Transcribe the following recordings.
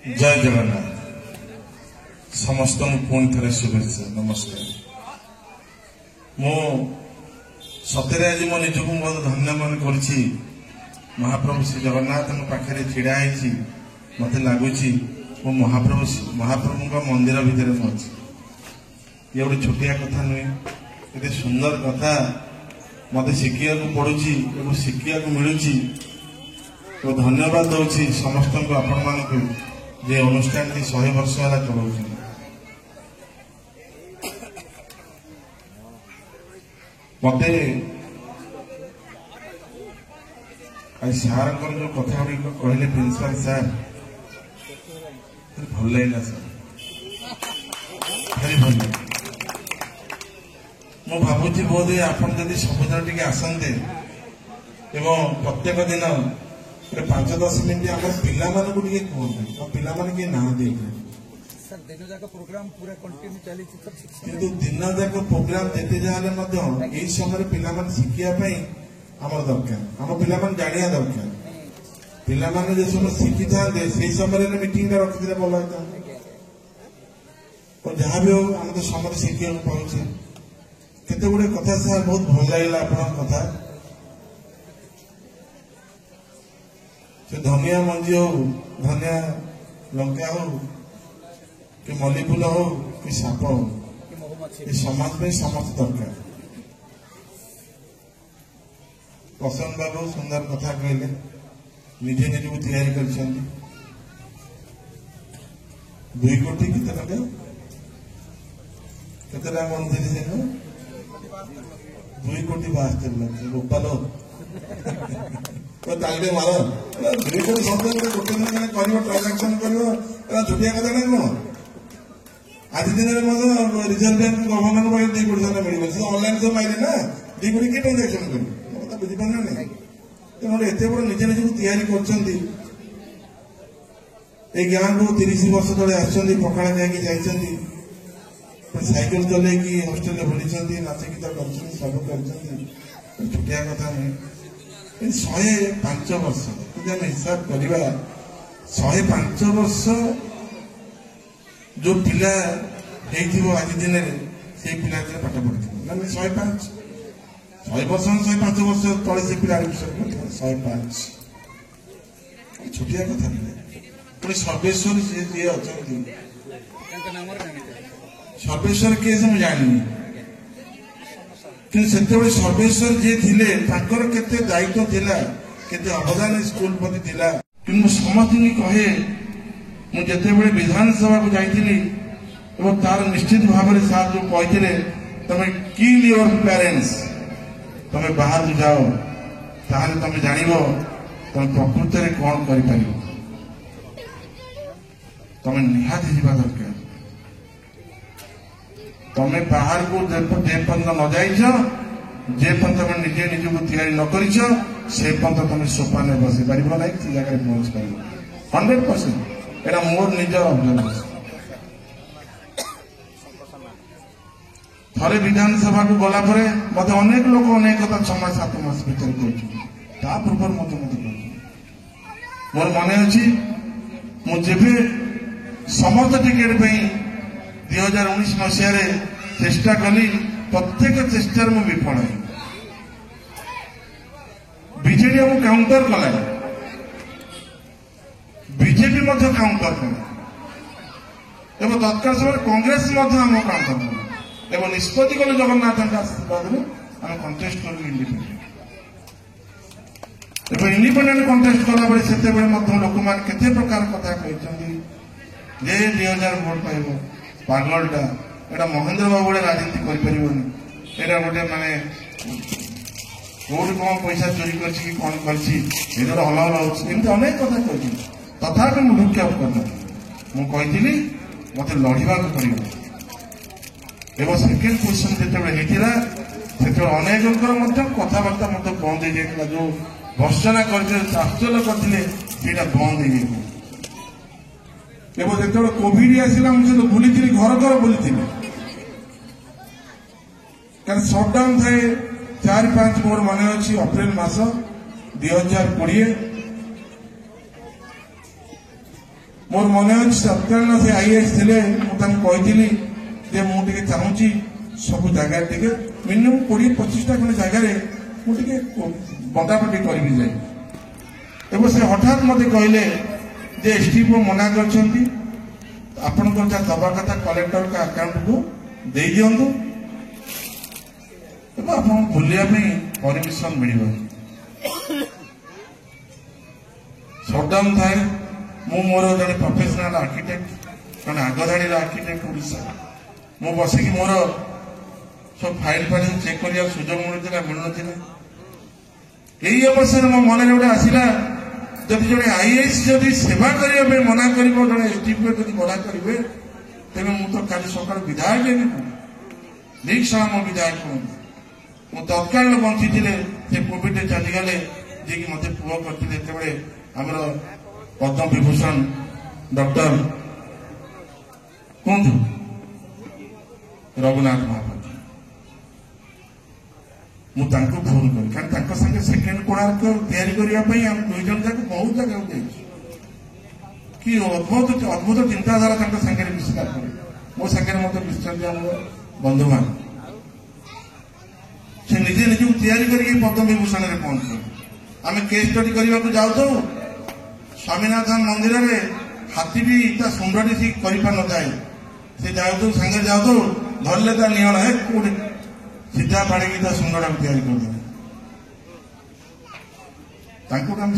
जय जगन्नाथ समस्त पुणी थे शुभेच्छा नमस्कार। मो सतरे आज मो निजक बहुत धन्य मन कर महाप्रभु श्री जगन्नाथ मो पाखे ढड़ा है मत लगुच मो महाप्रभु मंदिर भितर अच्छी ये गोटे छोटिया कथा नुहे ये सुंदर कथा मत शिखा पड़ुची शिखा मिलूँ तो धन्यवाद दूसरी समस्त आपण मान जे अनुष्ठान 100 वर्ष है चलाऊ मत सार जो कथा गुड़िक कहले प्रिंसिपल सार भल लगे सर भारी भल मु भावुची बोध आपन जदि सबुज टे आसते एवं प्रत्येक दिन 5-10 मिनट आम पिला कहते पिला ना दिन जाक प्रोग्राम पूरा कंटिन्यू चली किंतु दिन जाक प्रोग्राम जिते जाले यही समय पिला शिखापी आम दरकार आम पिला जाना दरकार पिला जो समय शिखी था से समय मीटिंग रखी भल होता जहाँ भी हो आम तो समय शिखा पाचे केते गुड़े कथा सार बहुत भल लगे आप कथा धनिया मंजी हो धनिया लंका हो कि मल्ली फूल हो कि साप हो समाज में समस्त दरकार। प्रसन्न बाबू सुंदर कथा कहले निजे निज को तैयारी कर 2 कोटी केते टका मन से 2 कोटी 72 लाख गोपाल तो तालिबे मार 2 कोटी गोटे दिन ट्रांजाक्शन कर छोटिया कथा ना कौन आज दिन में रिजर्व बैंक गवर्नमेंट 2 कोटी मिल ऑनलाइन सब मारे ना 2 कोटी किए ट्रांजाक्शन कर बुझीपार ना नहीं गोटे एत बड़ निजे निज तैयारी कर गाँ को 30 वर्ष तले आसछन्ती पकाड़ा जाइए साइकेल चल हस्टेल बुली नाच गीत कर सब कर छोटिया कथा नहीं 105 वर्ष हिसाब करवा 105 वर्ष जो पिला आज दिन से पिला पाठ पढ़ी 105 100 वर्ष 105 वर्ष तले से पिला 105 छोटिया कथा पुणी सर्वेश्वर जी अच्छा सर्वेश्वर किए से जानी कि सर्वेश्वर जी थे केते दायित्व थिला केते अवदान स्कूल प्रति थिला कि समस्त कहे मुझे विधानसभा को जाइली तार निश्चित भाव में साहब जो कहते तमें किल योर पेरेंट्स तमें बाहर जाओ ताहले तमें जान तुम प्रकृत में कौन कर तमें निहाती जावा दरकार तमें बाहर को जेपर्यंत न जाइछ जेपर्यंत तुम निजे निज को तैयारी न कर तुम सोपान बस पार ना से जगह पहुंच पार 100% एटा मोर निज अभ्यास थे विधानसभा को गला मत अनेक लोक अनेक कथा 6-7 मास भर पूर्व मत मोर मन अच्छी मुझे समस्त टिकेट 2019 मसीह चेष्टा कली प्रत्येक चेष्टार मु विफल है बीजेडी हम काउंटर कला बीजेपी काउंटर कला एवं तत्काल समय कांग्रेस आम काउंटर कला एवं निष्पत्ति कले जगन्नाथ आशीर्वाद आम कंटेस्ट कलु इंडिपेंडेंट इंडिपेंडेंट कंटेस्ट कला से लोक मैंने केते प्रकार कथा कहते 2000 भोट पाइब पागलटा एटा महेंद्र बाबू राजनीति कर गोटे माने कौन कौन पैसा चोरी कर कौन कर हल हल अनेक कथा कही तथापि मुझे विज्ञाप करना मुझे मत लड़वा पड़ो एवं सेकेंड क्वेश्चन जो अनेक कथबार्ता मत बंद हो जाता जो भर्सना करते आश्चर्य करते बंद हो जो कोविड आसला मुझे तो बुली घर घर बुली सटडाउन थाए 4-5 मोर मन अच्छी अप्रैल मास 2020 मोर मन अच्छे तत्काल से आईएएस थे मुझे जे मुझे चाहूँगी सब जगह टे मिनिमम 20-25टा खंड जगार मुझे बंटाबटी करी जाए एवं से हठात मत कहले एसडीपीओ मना कर दबा कथा कलेक्टर का अकाउंट को दे दिंतु आप बुलिया परमिशन मिल सटडाउन थाए मोर जड़े प्रोफेशनल आर्किटेक्ट जड़े आगधाड़ी आर्किटेक्ट ओडिशा मु बसिक मोर सब फाइल फाइल चेक करने सुजोग मिलूला मिलूना यही अवसर मो मन गोटे आसला जब जड़े आईएएस जब सेवा करने मना कर जड़े एसडीपीओ जब मना करेंगे तेज मुझे काली सकाल विधायक लीग सह मो विधायक मुझे तत्काल बंची से कोविड चलीगले जी मत पुओ करते आमर पद्म विभूषण डॉक्टर कहतु रघुनाथ महापात्र मुझे फोन कर सेकेंड कोणार्क तैयारी करने हम दुई जन जाक बहुत जगह कि अद्भुत अद्भुत चिंताधारा सागर विस्तार कर मो सागर मत मिश्र बंधु मान से निजे निज तैयारी करके पद्म विभूषण में पहुंच आम केस स्टडी करने को जाऊ स्वामीनाथन मंदिर में हाथी भी सुंदर सी कर न जाए से जाऊ सांगे जाऊ धरले निहण है कौटे सीधा पाड़ी सुंदर तैयारी कर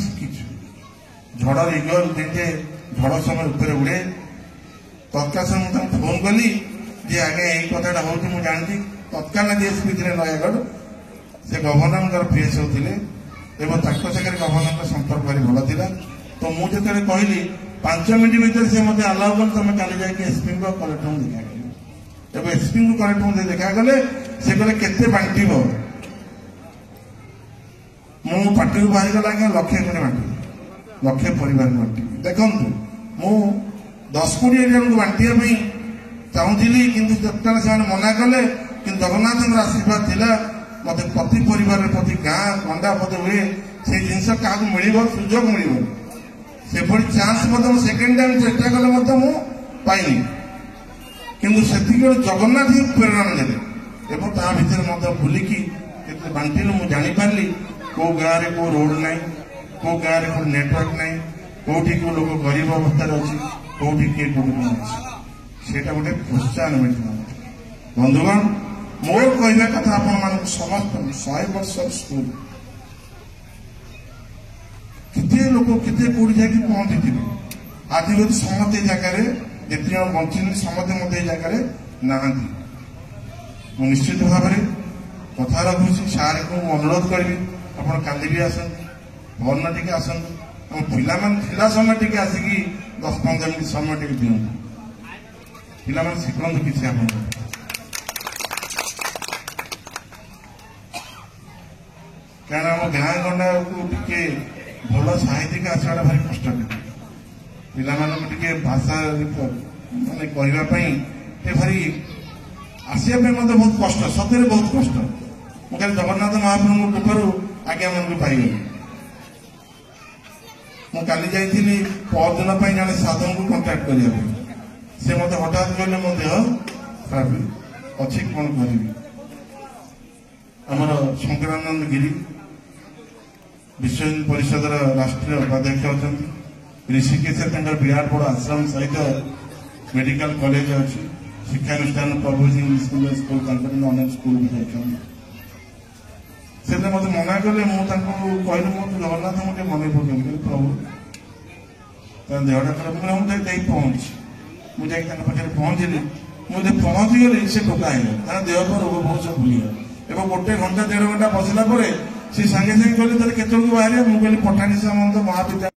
शिखीचु झड़ इगल जे झड़ समय ऊपर उड़े तत्काल से मुझे फोन कली जे आगे यही कथा हूँ मुझे जानती तत्काल डीएसपी थे नयागढ़ से गवर्नर पीएस होते सागर गवर्नर संपर्क भारी भल था तो मुझे कहली 5 मिनट भर से मत आलाउ कर तुम काली जाए एसपी को कलेक्टर देखा जब एसपी को कलेक्टर देखा गले से कहले केते बांटब मु पार्टी को बाहर गला आज्ञा लक्षे खंडे बांटी लक्षे परिवार बांटी देखु मु 10-20 जन को बांटा चाहूली कि तत्काल से मना कले कि जगन्नाथ आशीर्वाद थिला मत प्रति परिवार प्रति गाँ कंडा पद हुए से जिनस क्या मिल सुजोग मिल से चांस सेकेंड टाइम चेष्टा कले पाइनी किंतु से जगन्नाथ ही प्रेरणा देते एवं ता भर मत बुलिकी बांटिलु मुझे जापारि कौ गाँव में कौ रोड ना कौ गाँव में कौ नेटवर्क ना कौटी कौ लोग गरीब अवस्था अच्छी कौटी किए कौटी कौन अच्छी से गोटे प्रोत्साहन मिलता बंधुगण मोर कहवा कथा आपण समस्त 100 वर्ष स्कूल केते लोग केते कौटी जाकि पहुंची थे आज भी समते जगार जिते जन बची समते मत जगार ना निश्चित भाव में कथा रखुची सार को अनुरोध करी आप काली भी आसतु भरना टे आसतु आम पिला समय टे आसिकी 10-15 मिनट समय टे दिखु पिला शिखु किसी आप कारण आम गाँ गंडा को टे भल साहित्यिक आसवाटा भारी कष्ट पिला भाषा माने कहवाई भारी आसिया मत बहुत कष्ट सतरे बहुत कष्ट मुझे जगन्नाथ महाप्रभु कृपार आज्ञा मन को पाई मुझे जाइली परदिन जड़े साधु को कंटाक्ट करने से मत हठात कहले मो देह खराब अच्छी कौन करी आमर शंकरानंद गिरी विश्व हिंदू परिषद राष्ट्रीय उपाध्यक्ष अच्छा ऋषिकेश विराट बड़ आश्रम सहित मेडिकल कॉलेज अच्छी शिक्षानुष्ठान प्रभुजी इंग्लिश मीडियम स्कूल अनेक स्कूल भी जाते से मत मना कले मुझे कहली मो जगन्नाथ मुझे मन पकड़ प्रभु देहटा खराब मुझे पहुंची मुझे पाखे पहुंचली मुझे पहुंची गली से टोका है देह पर रोग बहुत सब भूलिगला एवं 1 घंटा 1.5 घंटा बसला से सागे सागे कहले केतु बाहर मुझे पठाणी सामंत महाविद्यालय